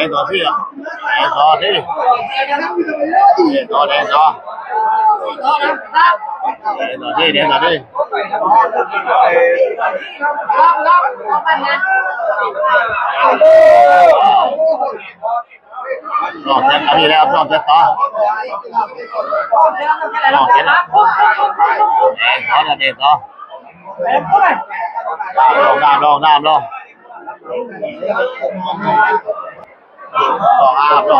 งต่อที่แดงต่อที่ต่อแดงต่อแดงต่อที่ลองเซ็ตอันนี้แล้วลองเซ็ตต่อลองเซ็ตแดงต่อแดงต่อลองน้ำลองอาต่อ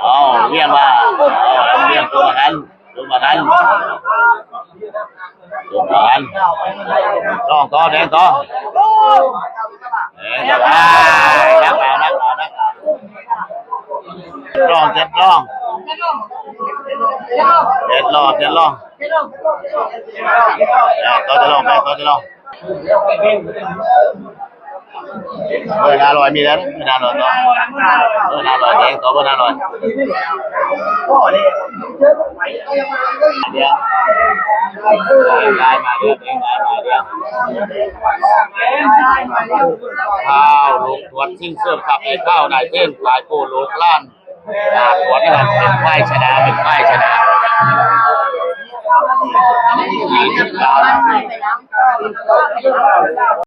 เอาเลี้ยงมาเลี้ยงตัวกันลองต่อแดงต่อนักลองเจ็ดลองต่อจะลองน่าลอยมีแล้วน่าลอยต่อน่าลอยแดงต่อน่าลอยเดี๋ยวได้มาเดี๋ยวข้าวลูกทวนซิ่งเสื่อมกับไอ้ข้าวนายเต้นหลายโกลูกล้านทวนกันเป็นไฟชนะ20 บาท